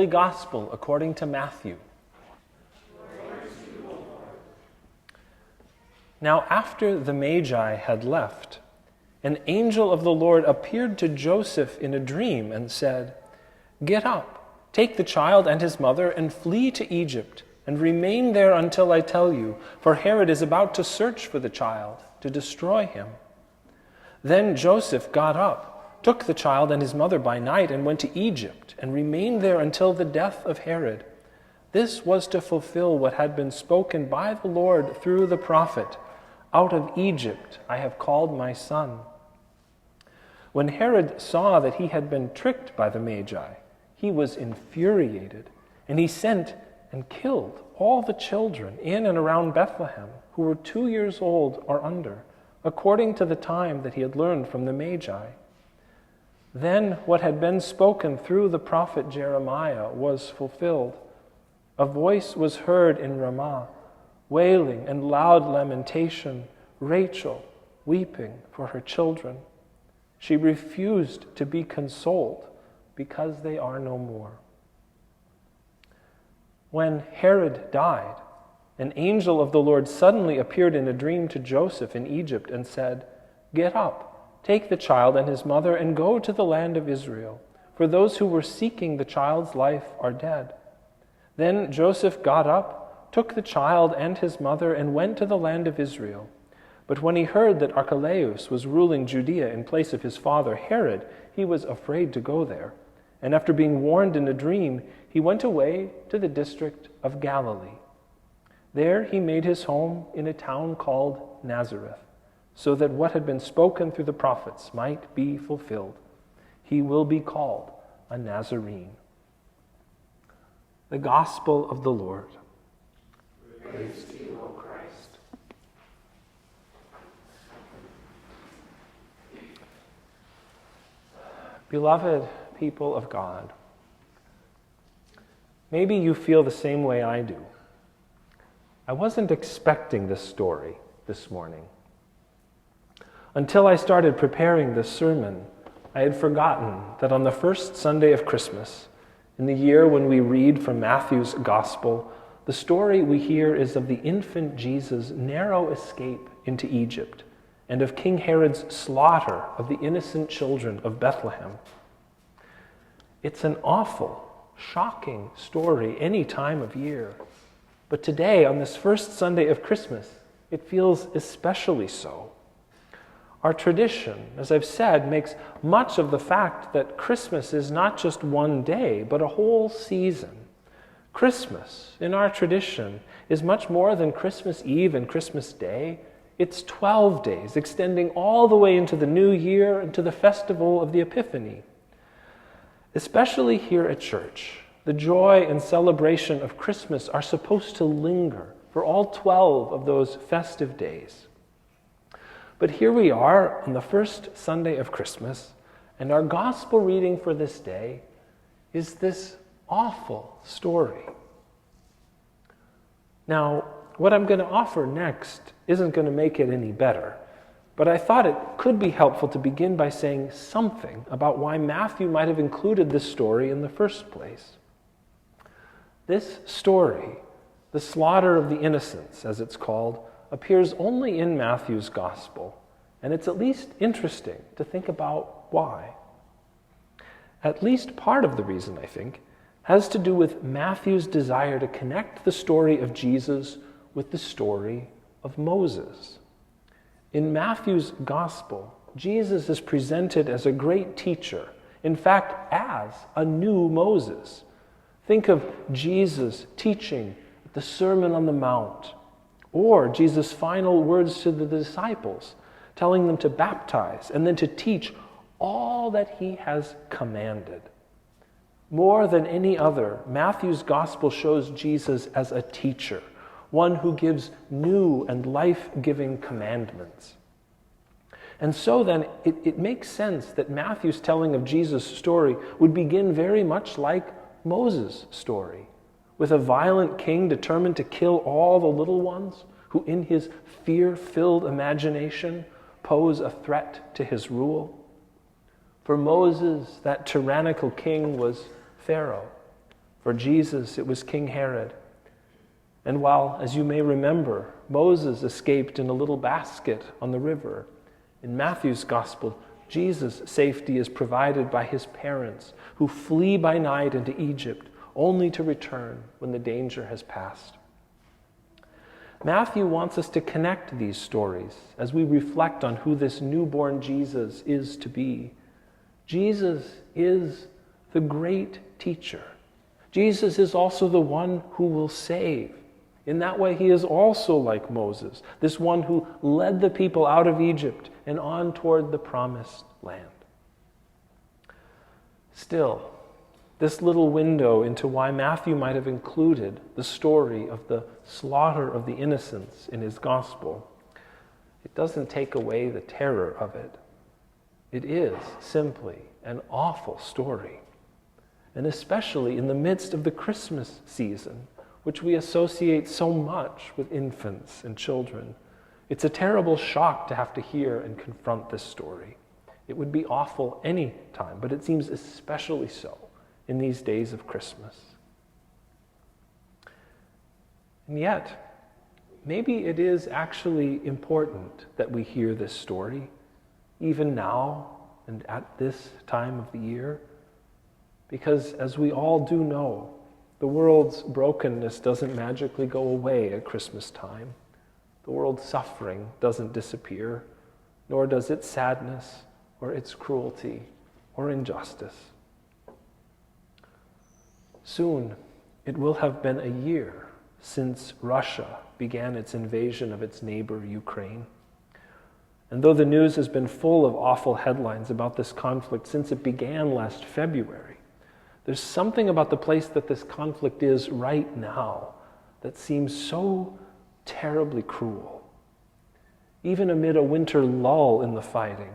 Holy Gospel according to Matthew. Now after the Magi had left, an angel of the Lord appeared to Joseph in a dream and said, "Get up, take the child and his mother, and flee to Egypt, and remain there until I tell you, for Herod is about to search for the child to destroy him." Then Joseph got up, took the child and his mother by night, and went to Egypt, and remained there until the death of Herod. This was to fulfill what had been spoken by the Lord through the prophet, "Out of Egypt I have called my son." When Herod saw that he had been tricked by the Magi, he was infuriated, and he sent and killed all the children in and around Bethlehem who were 2 years old or under, according to the time that he had learned from the Magi. Then what had been spoken through the prophet Jeremiah was fulfilled. A voice was heard in Ramah, wailing and loud lamentation, Rachel weeping for her children. She refused to be consoled because they are no more. When Herod died, an angel of the Lord suddenly appeared in a dream to Joseph in Egypt and said, "Get up, take the child and his mother, and go to the land of Israel, for those who were seeking the child's life are dead." Then Joseph got up, took the child and his mother, and went to the land of Israel. But when he heard that Archelaus was ruling Judea in place of his father Herod, he was afraid to go there. And after being warned in a dream, he went away to the district of Galilee. There he made his home in a town called Nazareth, so that what had been spoken through the prophets might be fulfilled. He will be called a Nazarene. The Gospel of the Lord. Praise to you, O Christ. Beloved people of God, maybe you feel the same way I do. I wasn't expecting this story this morning. Until I started preparing this sermon, I had forgotten that on the first Sunday of Christmas, in the year when we read from Matthew's Gospel, the story we hear is of the infant Jesus' narrow escape into Egypt and of King Herod's slaughter of the innocent children of Bethlehem. It's an awful, shocking story any time of year. But today, on this first Sunday of Christmas, it feels especially so. Our tradition, as I've said, makes much of the fact that Christmas is not just one day, but a whole season. Christmas, in our tradition, is much more than Christmas Eve and Christmas Day. It's 12 days, extending all the way into the new year and to the festival of the Epiphany. Especially here at church, the joy and celebration of Christmas are supposed to linger for all 12 of those festive days. But here we are on the first Sunday of Christmas, and our gospel reading for this day is this awful story. Now, what I'm going to offer next isn't going to make it any better, but I thought it could be helpful to begin by saying something about why Matthew might have included this story in the first place. This story, the slaughter of the innocents, as it's called, appears only in Matthew's Gospel, and it's at least interesting to think about why. At least part of the reason, I think, has to do with Matthew's desire to connect the story of Jesus with the story of Moses. In Matthew's Gospel, Jesus is presented as a great teacher, in fact, as a new Moses. Think of Jesus teaching at the Sermon on the Mount, or Jesus' final words to the disciples, telling them to baptize and then to teach all that he has commanded. More than any other, Matthew's Gospel shows Jesus as a teacher, one who gives new and life-giving commandments. And so then, it makes sense that Matthew's telling of Jesus' story would begin very much like Moses' story, with a violent king determined to kill all the little ones who in his fear-filled imagination pose a threat to his rule. For Moses, that tyrannical king was Pharaoh, For Jesus, it was King Herod. And while, as you may remember, Moses escaped in a little basket on the river, in Matthew's gospel, Jesus' safety is provided by his parents who flee by night into Egypt, only to return when the danger has passed. Matthew wants us to connect these stories as we reflect on who this newborn Jesus is to be. Jesus is the great teacher. Jesus is also the one who will save. In that way, he is also like Moses, this one who led the people out of Egypt and on toward the promised land. Still, this little window into why Matthew might have included the story of the slaughter of the innocents in his gospel, it doesn't take away the terror of it. It is simply an awful story, and especially in the midst of the Christmas season, which we associate so much with infants and children. It's a terrible shock to have to hear and confront this story. It would be awful any time, but it seems especially so in these days of Christmas. And yet, maybe it is actually important that we hear this story, even now and at this time of the year, because as we all do know, the world's brokenness doesn't magically go away at Christmas time. The world's suffering doesn't disappear, nor does its sadness or its cruelty or injustice. Soon, it will have been a year since Russia began its invasion of its neighbor, Ukraine. And though the news has been full of awful headlines about this conflict since it began last February, there's something about the place that this conflict is right now that seems so terribly cruel. Even amid a winter lull in the fighting,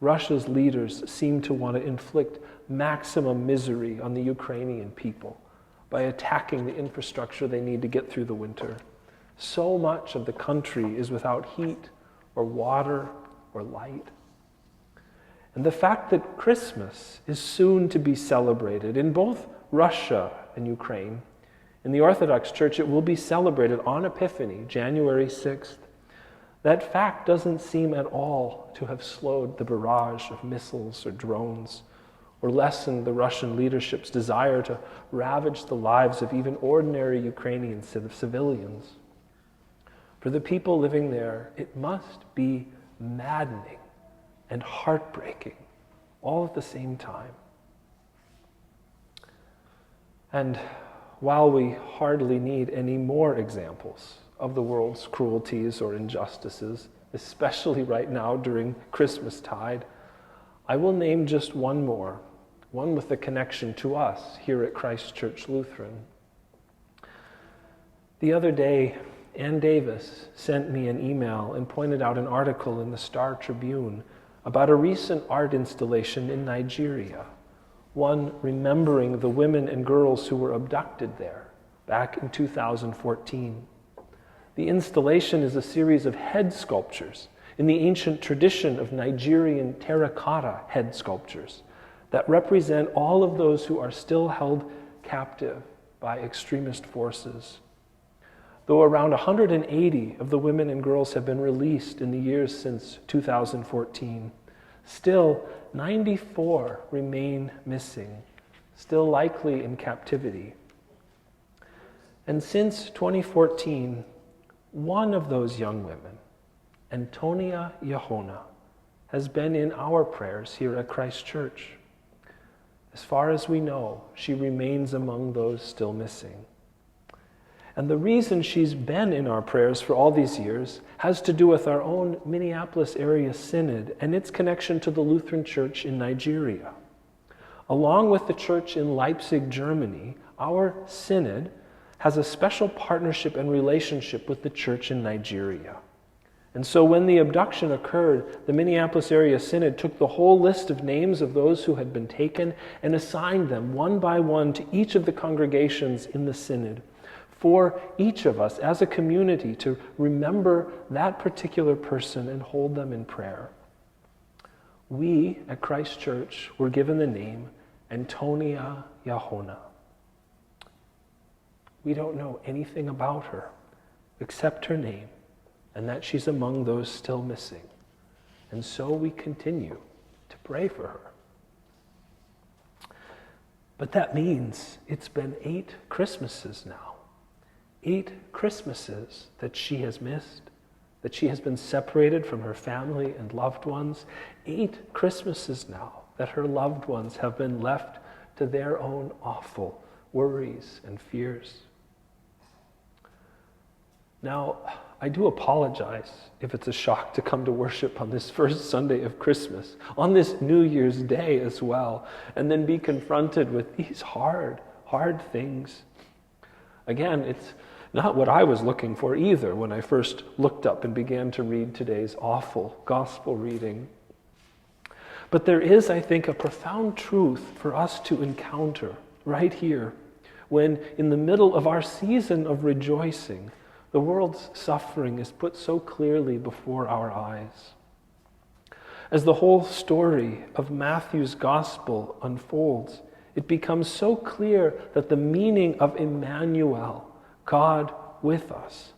Russia's leaders seem to want to inflict maximum misery on the Ukrainian people by attacking the infrastructure they need to get through the winter. So much of the country is without heat or water or light. And the fact that Christmas is soon to be celebrated in both Russia and Ukraine, in the Orthodox Church it will be celebrated on Epiphany, January 6th. That fact doesn't seem at all to have slowed the barrage of missiles or drones, or lessened the Russian leadership's desire to ravage the lives of even ordinary Ukrainian civilians. For the people living there, it must be maddening and heartbreaking all at the same time. And while we hardly need any more examples of the world's cruelties or injustices, especially right now during Christmastide, I will name just one more, one with a connection to us here at Christ Church Lutheran. The other day, Ann Davis sent me an email and pointed out an article in the Star Tribune about a recent art installation in Nigeria, one remembering the women and girls who were abducted there back in 2014. The installation is a series of head sculptures in the ancient tradition of Nigerian terracotta head sculptures that represent all of those who are still held captive by extremist forces. Though around 180 of the women and girls have been released in the years since 2014, still 94 remain missing, still likely in captivity. And since 2014, one of those young women, Antonia Yahona, has been in our prayers here at Christ Church. As far as we know, she remains among those still missing. And the reason she's been in our prayers for all these years has to do with our own Minneapolis area synod and its connection to the Lutheran Church in Nigeria. Along with the church in Leipzig, Germany, our synod has a special partnership and relationship with the church in Nigeria. And so when the abduction occurred, the Minneapolis area synod took the whole list of names of those who had been taken and assigned them one by one to each of the congregations in the synod, for each of us as a community to remember that particular person and hold them in prayer. We at Christ Church were given the name Antonia Yahona. We don't know anything about her except her name and that she's among those still missing. And so we continue to pray for her. But that means it's been 8 Christmases now. 8 Christmases that she has missed, that she has been separated from her family and loved ones. 8 Christmases now that her loved ones have been left to their own awful worries and fears. Now, I do apologize if it's a shock to come to worship on this first Sunday of Christmas, on this New Year's Day as well, and then be confronted with these hard things. Again, it's not what I was looking for either when I first looked up and began to read today's awful gospel reading. But there is, I think, a profound truth for us to encounter right here when, in the middle of our season of rejoicing, the world's suffering is put so clearly before our eyes. As the whole story of Matthew's gospel unfolds, it becomes so clear that the meaning of Emmanuel, God with us,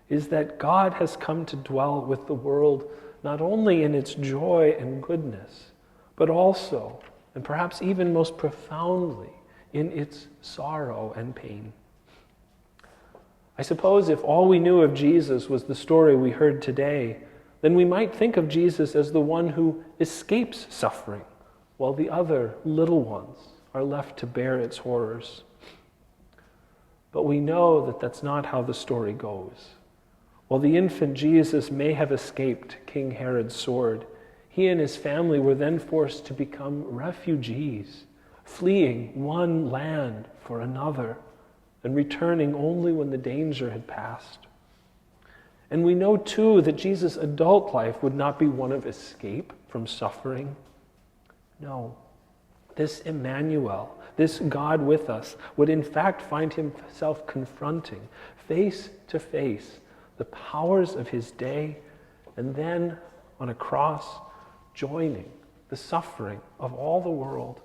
is that God has come to dwell with the world not only in its joy and goodness, but also, and perhaps even most profoundly, in its sorrow and pain. I suppose if all we knew of Jesus was the story we heard today, then we might think of Jesus as the one who escapes suffering, while the other little ones are left to bear its horrors. But we know that that's not how the story goes. While the infant Jesus may have escaped King Herod's sword, he and his family were then forced to become refugees, fleeing one land for another, and returning only when the danger had passed. And we know too that Jesus' adult life would not be one of escape from suffering. No, this Emmanuel, this God with us, would in fact find himself confronting, face to face, the powers of his day, and then on a cross, joining the suffering of all the world.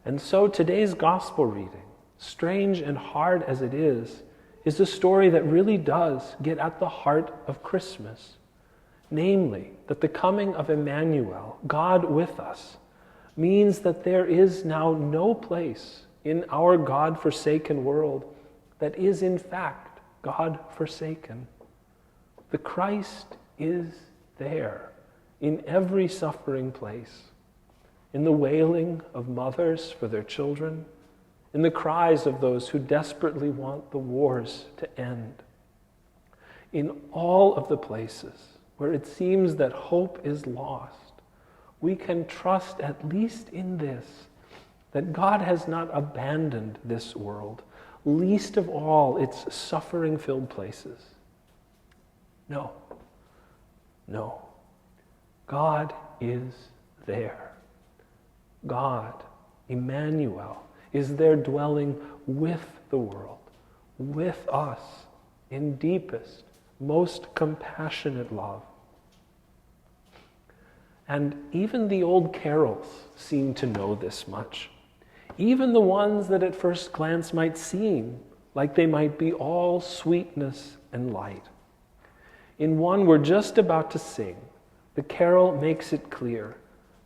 And so today's gospel reading, strange and hard as it is a story that really does get at the heart of Christmas. Namely, that the coming of Emmanuel, God with us, means that there is now no place in our God-forsaken world that is in fact God-forsaken. The Christ is there in every suffering place, in the wailing of mothers for their children, in the cries of those who desperately want the wars to end. In all of the places where it seems that hope is lost, we can trust at least in this, that God has not abandoned this world, least of all its suffering-filled places. No. God is there. God, Emmanuel, is there dwelling with the world, with us, in deepest, most compassionate love. And even the old carols seem to know this much. Even the ones that at first glance might seem like they might be all sweetness and light. In one we're just about to sing, the carol makes it clear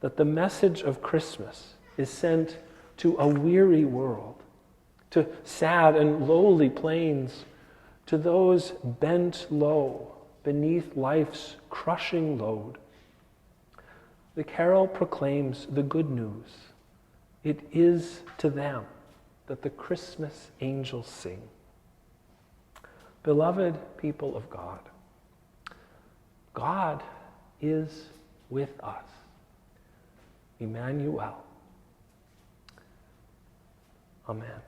that the message of Christmas is sent to a weary world, to sad and lowly plains, to those bent low beneath life's crushing load. The carol proclaims the good news. It is to them that the Christmas angels sing. Beloved people of God, God is with us. Emmanuel. Amen.